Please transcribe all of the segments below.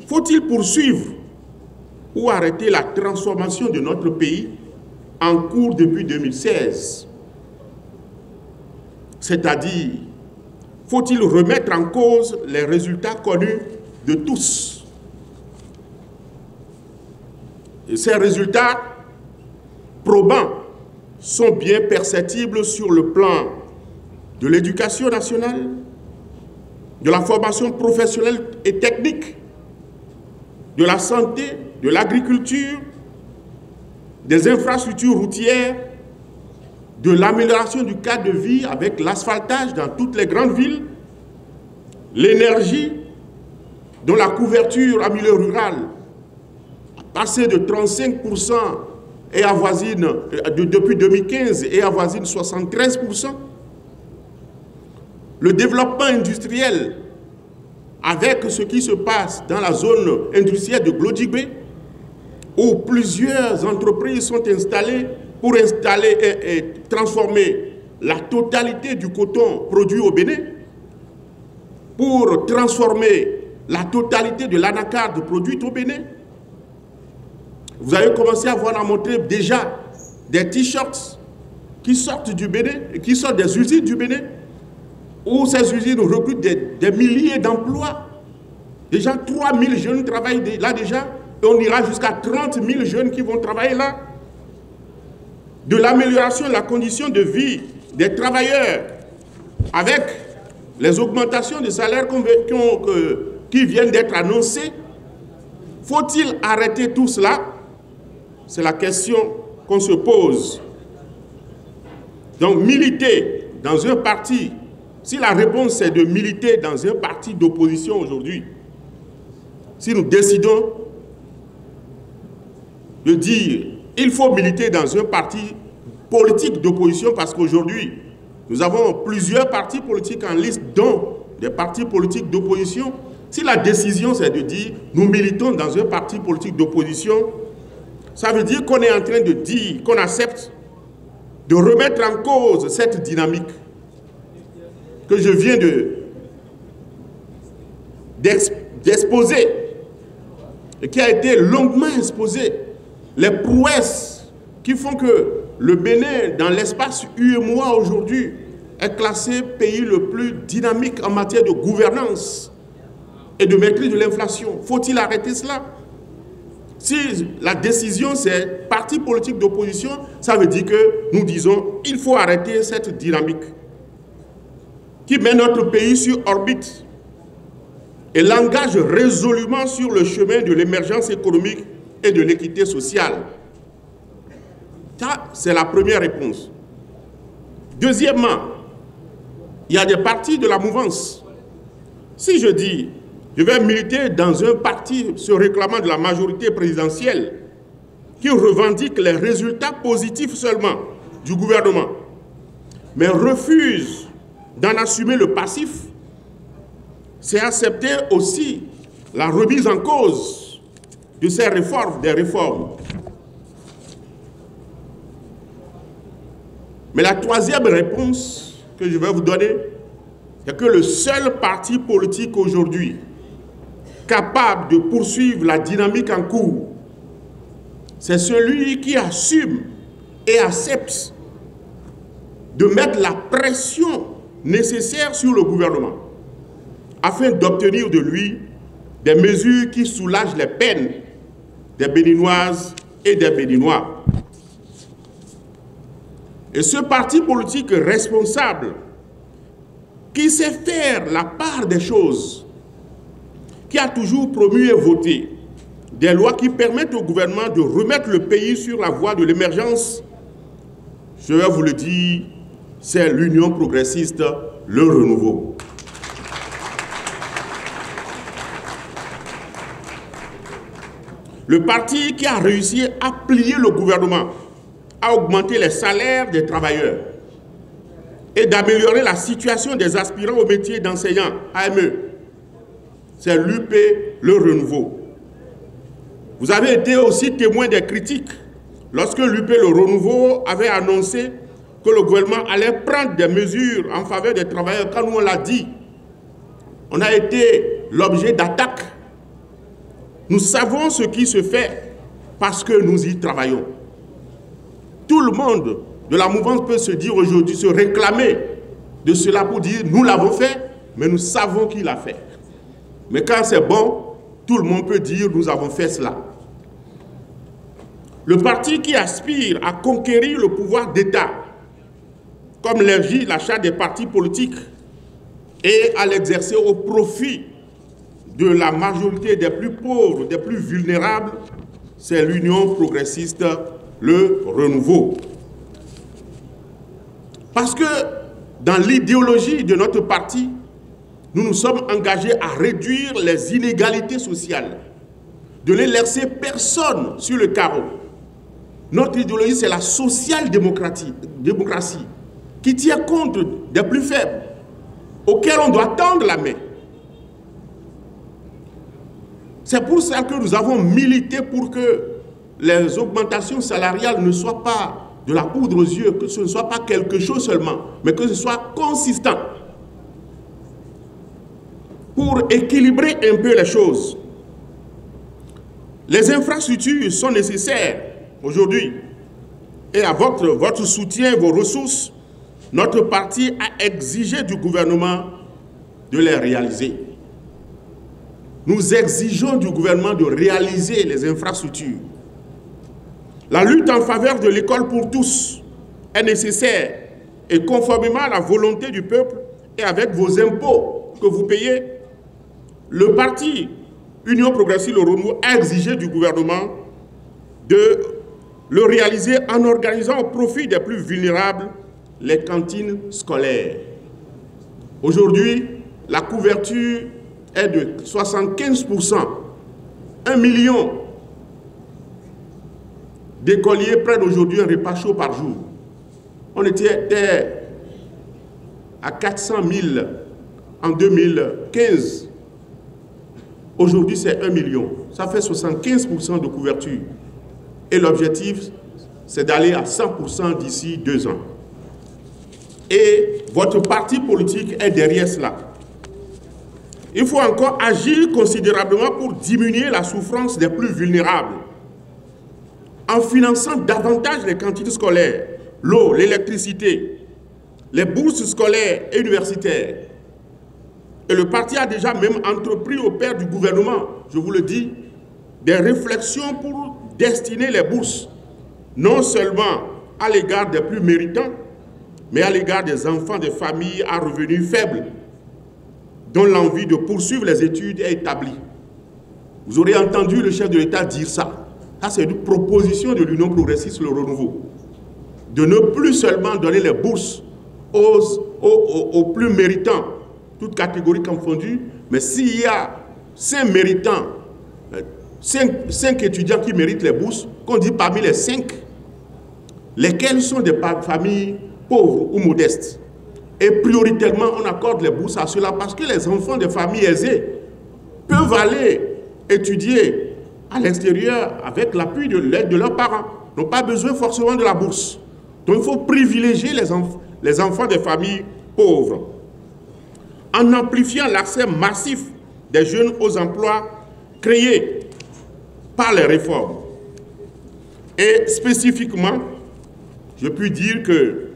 Faut-il poursuivre ou arrêter la transformation de notre pays en cours depuis 2016? C'est-à-dire, faut-il remettre en cause les résultats connus de tous? Et ces résultats probants sont bien perceptibles sur le plan de l'éducation nationale, de la formation professionnelle et technique, de la santé, de l'agriculture, des infrastructures routières, de l'amélioration du cadre de vie avec l'asphaltage dans toutes les grandes villes, l'énergie, dont la couverture en milieu rural a passé de 35% et avoisine, depuis 2015 et avoisine 73%. Le développement industriel avec ce qui se passe dans la zone industrielle de Glodjibé, où plusieurs entreprises sont installées pour installer et transformer la totalité du coton produit au Bénin, pour transformer la totalité de l'anacarde produite au Bénin. Vous avez commencé à voir, à montrer déjà des t-shirts qui sortent du Bénin, qui sortent des usines du Bénin, où ces usines recrutent des milliers d'emplois. Déjà 3 000 jeunes travaillent là déjà, et on ira jusqu'à 30 000 jeunes qui vont travailler là. De l'amélioration de la condition de vie des travailleurs, avec les augmentations de salaires qui viennent d'être annoncées. Faut-il arrêter tout cela? C'est la question qu'on se pose. Donc, militer dans un parti, si la réponse est de militer dans un parti d'opposition aujourd'hui, si nous décidons de dire il faut militer dans un parti politique d'opposition, parce qu'aujourd'hui, nous avons plusieurs partis politiques en liste, dont des partis politiques d'opposition. Si la décision c'est de dire nous militons dans un parti politique d'opposition, ça veut dire qu'on est en train de dire qu'on accepte de remettre en cause cette dynamique que je viens d'exposer et qui a été longuement exposée, les prouesses qui font que le Bénin, dans l'espace UEMOA aujourd'hui, est classé pays le plus dynamique en matière de gouvernance et de maîtrise de l'inflation. Faut-il arrêter cela? Si la décision c'est parti politique d'opposition, ça veut dire que nous disons il faut arrêter cette dynamique qui met notre pays sur orbite et l'engage résolument sur le chemin de l'émergence économique et de l'équité sociale. Ça, c'est la première réponse. Deuxièmement, il y a des partis de la mouvance. Si je dis, je vais militer dans un parti se réclamant de la majorité présidentielle qui revendique les résultats positifs seulement du gouvernement, mais refuse d'en assumer le passif, c'est accepter aussi la remise en cause de ces réformes, des réformes. Mais la troisième réponse que je vais vous donner, c'est que le seul parti politique aujourd'hui capable de poursuivre la dynamique en cours, c'est celui qui assume et accepte de mettre la pression nécessaire sur le gouvernement afin d'obtenir de lui des mesures qui soulagent les peines des Béninoises et des Béninois. Et ce parti politique responsable qui sait faire la part des choses, qui a toujours promu et voté des lois qui permettent au gouvernement de remettre le pays sur la voie de l'émergence, je vais vous le dire, c'est l'Union progressiste, le renouveau. Le parti qui a réussi à plier le gouvernement, à augmenter les salaires des travailleurs et d'améliorer la situation des aspirants au métier d'enseignant, AME, c'est l'UP, le renouveau. Vous avez été aussi témoin des critiques lorsque l'UP, le renouveau, avait annoncé que le gouvernement allait prendre des mesures en faveur des travailleurs. Quand nous on l'a dit, on a été l'objet d'attaques Nous savons ce qui se fait parce que nous y travaillons. Tout le monde de la mouvance peut se dire aujourd'hui, se réclamer de cela pour dire nous l'avons fait, mais nous savons qui l'a fait. Mais quand c'est bon, tout le monde peut dire nous avons fait cela. Le parti qui aspire à conquérir le pouvoir d'État, comme l'élargit la charte des partis politiques, et à l'exercer au profit de la majorité des plus pauvres, des plus vulnérables, c'est l'Union progressiste, le renouveau. Parce que dans l'idéologie de notre parti, nous nous sommes engagés à réduire les inégalités sociales, de ne laisser personne sur le carreau. Notre idéologie, c'est la social-démocratie qui tient compte des plus faibles, auxquels on doit tendre la main. C'est pour ça que nous avons milité pour que les augmentations salariales ne soient pas de la poudre aux yeux, que ce ne soit pas quelque chose seulement, mais que ce soit consistant. Pour équilibrer un peu les choses, les infrastructures sont nécessaires aujourd'hui. Et à votre soutien, vos ressources, notre parti a exigé du gouvernement de les réaliser. Nous exigeons du gouvernement de réaliser les infrastructures. La lutte en faveur de l'école pour tous est nécessaire et conformément à la volonté du peuple et avec vos impôts que vous payez, le parti Union Progressiste Le Renouveau a exigé du gouvernement de le réaliser en organisant au profit des plus vulnérables les cantines scolaires. Aujourd'hui, la couverture est de 75%. 1 million d'écoliers prennent aujourd'hui un repas chaud par jour. On était à 400 000 en 2015. Aujourd'hui, c'est 1 million. Ça fait 75% de couverture. Et l'objectif, c'est d'aller à 100% d'ici 2 ans. Et votre parti politique est derrière cela. Il faut encore agir considérablement pour diminuer la souffrance des plus vulnérables, en finançant davantage les cantines scolaires, l'eau, l'électricité, les bourses scolaires et universitaires. Et le parti a déjà même entrepris auprès du gouvernement, je vous le dis, des réflexions pour destiner les bourses, non seulement à l'égard des plus méritants, mais à l'égard des enfants des familles à revenus faibles, dont l'envie de poursuivre les études est établie. Vous aurez entendu le chef de l'État dire ça. Ça, c'est une proposition de l'Union Progressiste Le Renouveau. De ne plus seulement donner les bourses aux plus méritants, toutes catégories confondues, mais s'il y a 5 méritants, 5 étudiants qui méritent les bourses, qu'on dit parmi les 5, lesquels sont des familles pauvres ou modestes. Et prioritairement, on accorde les bourses à cela parce que les enfants des familles aisées peuvent aller étudier à l'extérieur avec l'appui de l'aide de leurs parents. Ils n'ont pas besoin forcément de la bourse. Donc il faut privilégier les enfants des familles pauvres. En amplifiant l'accès massif des jeunes aux emplois créés par les réformes. Et spécifiquement, je puis dire que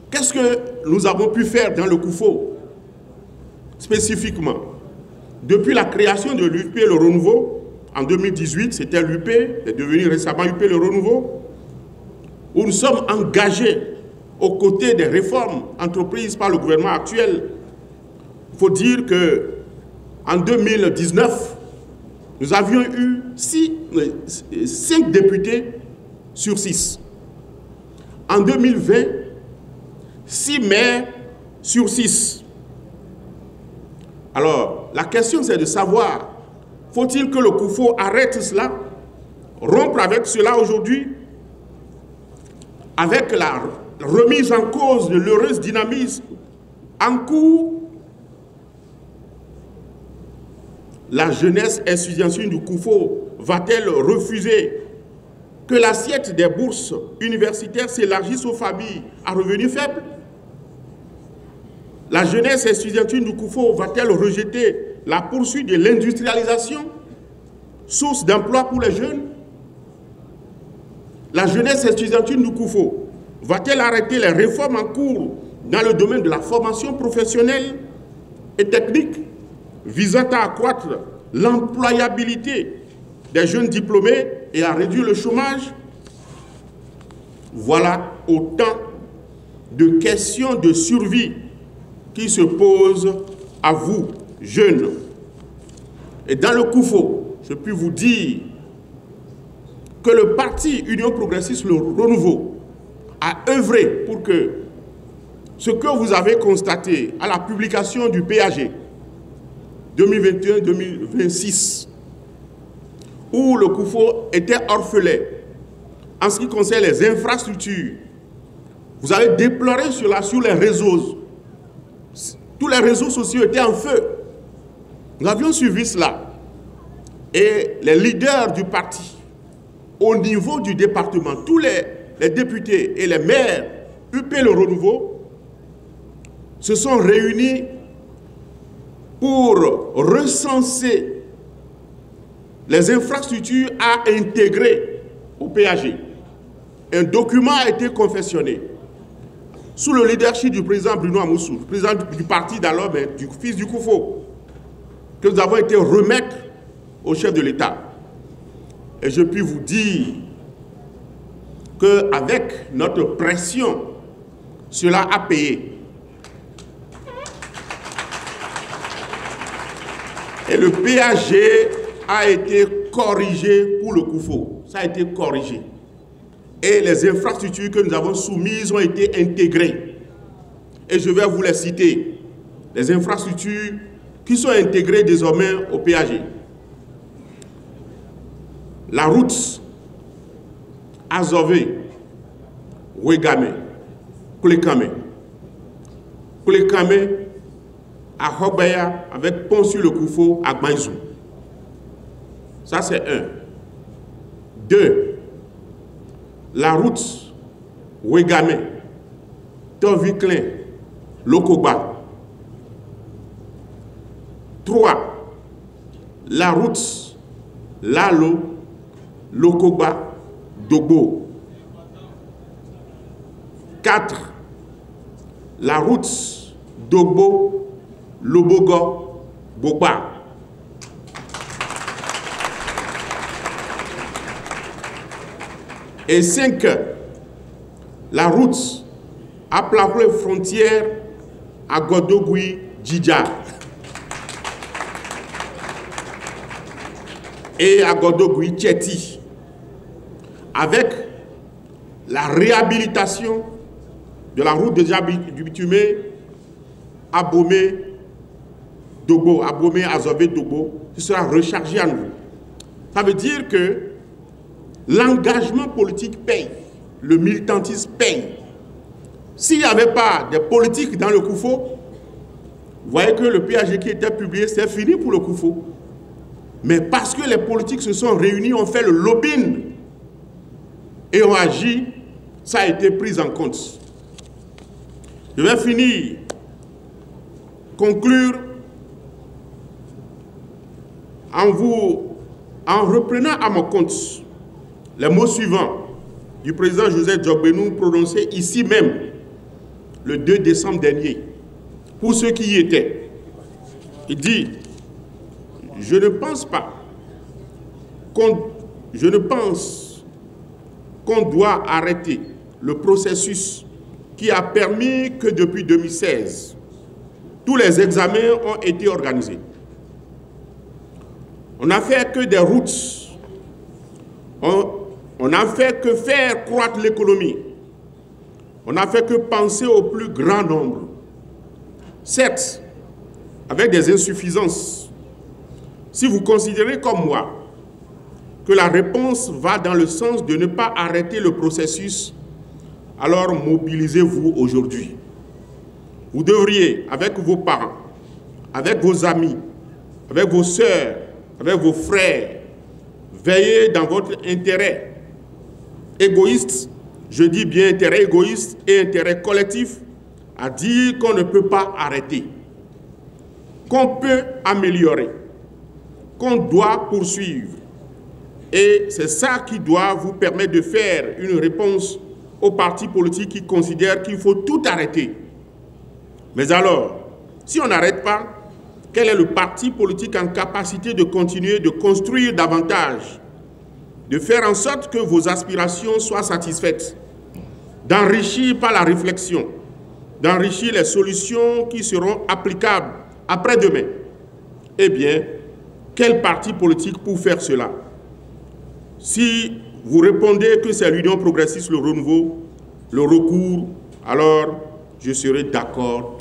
qu'est-ce que nous avons pu faire dans le COUFO spécifiquement? Depuis la création de l'UP Le Renouveau, en 2018, c'était l'UP, est devenu récemment UP Le Renouveau, où nous sommes engagés aux côtés des réformes entreprises par le gouvernement actuel. Il faut dire qu'en 2019, nous avions eu 5 députés sur 6. En 2020, 6 maires sur 6. Alors, la question c'est de savoir, faut-il que le COUFO arrête cela, rompre avec cela aujourd'hui, avec la remise en cause de l'heureux dynamisme en cours? La jeunesse estudiantine du COUFO va-t-elle refuser que l'assiette des bourses universitaires s'élargisse aux familles à revenus faibles? La jeunesse estudiantine du COUFO va-t-elle rejeter la poursuite de l'industrialisation, source d'emploi pour les jeunes? La jeunesse estudiantine du Koufo va-t-elle arrêter les réformes en cours dans le domaine de la formation professionnelle et technique visant à accroître l'employabilité des jeunes diplômés et à réduire le chômage? Voilà autant de questions de survie qui se posent à vous, jeunes. Et dans le Koufo, je puis vous dire que le parti Union Progressiste Le Renouveau a œuvré pour que ce que vous avez constaté à la publication du PAG 2021-2026, où le Koufo était orphelin en ce qui concerne les infrastructures, vous avez déploré sur les réseaux. Tous les réseaux sociaux étaient en feu. Nous avions suivi cela. Et les leaders du parti, au niveau du département, tous les députés et les maires UP Le Renouveau se sont réunis pour recenser les infrastructures à intégrer au PAG. Un document a été confectionné sous le leadership du président Bruno Amoussou, président du parti d'alors, du fils du Koufo, que nous avons été remettre au chef de l'État. Et je puis vous dire qu'avec notre pression, cela a payé. Et le PAG a été corrigé pour le Koufo. Ça a été corrigé. Et les infrastructures que nous avons soumises ont été intégrées. Et je vais vous les citer. Les infrastructures qui sont intégrées désormais au PAG. La route Azové, Ouegame, Koulekame. Koulekame à Hobaya avec pont sur le Koufo à Gmaïzou. Ça c'est un. Deux. La route Ouegame, Toviclin, Lokoba. 3. La route Lalo, Lokoba, Dogbo. 4. La route Dogbo, Lobogo, Bogba. Et 5. La route à Plakoué frontière à Godogui, Djidja. Et à Godogui, Tcheti. Avec la réhabilitation de la route du bitumé à Bomé, Dogbo, à Bomé, Azové, Dogbo, qui sera rechargé à nouveau. Ça veut dire que l'engagement politique paye, le militantisme paye. S'il n'y avait pas de politique dans le Koufo, vous voyez que le PAG qui était publié, c'est fini pour le Koufo. Mais parce que les politiques se sont réunis, ont fait le lobbying et ont agi, ça a été pris en compte. Je vais finir, conclure en reprenant à mon compte les mots suivants du président Joseph Djogbenou prononcés ici même le 2 décembre dernier pour ceux qui y étaient. Il dit: je ne pense qu'on doit arrêter le processus qui a permis que depuis 2016, tous les examens ont été organisés. On n'a fait que des routes. On n'a fait que faire croître l'économie. On n'a fait que penser au plus grand nombre. Certes, avec des insuffisances. Si vous considérez comme moi que la réponse va dans le sens de ne pas arrêter le processus, alors mobilisez-vous aujourd'hui. Vous devriez, avec vos parents, avec vos amis, avec vos sœurs, avec vos frères, veiller dans votre intérêt égoïste, je dis bien intérêt égoïste et intérêt collectif, à dire qu'on ne peut pas arrêter. qu'on peut améliorer, qu'on doit poursuivre. Et c'est ça qui doit vous permettre de faire une réponse aux partis politiques qui considèrent qu'il faut tout arrêter. Mais alors, si on n'arrête pas, quel est le parti politique en capacité de continuer de construire davantage, de faire en sorte que vos aspirations soient satisfaites, d'enrichir par la réflexion, d'enrichir les solutions qui seront applicables après-demain? Eh bien, quel parti politique pour faire cela? Si vous répondez que c'est l'Union progressiste, le renouveau, le recours, alors je serai d'accord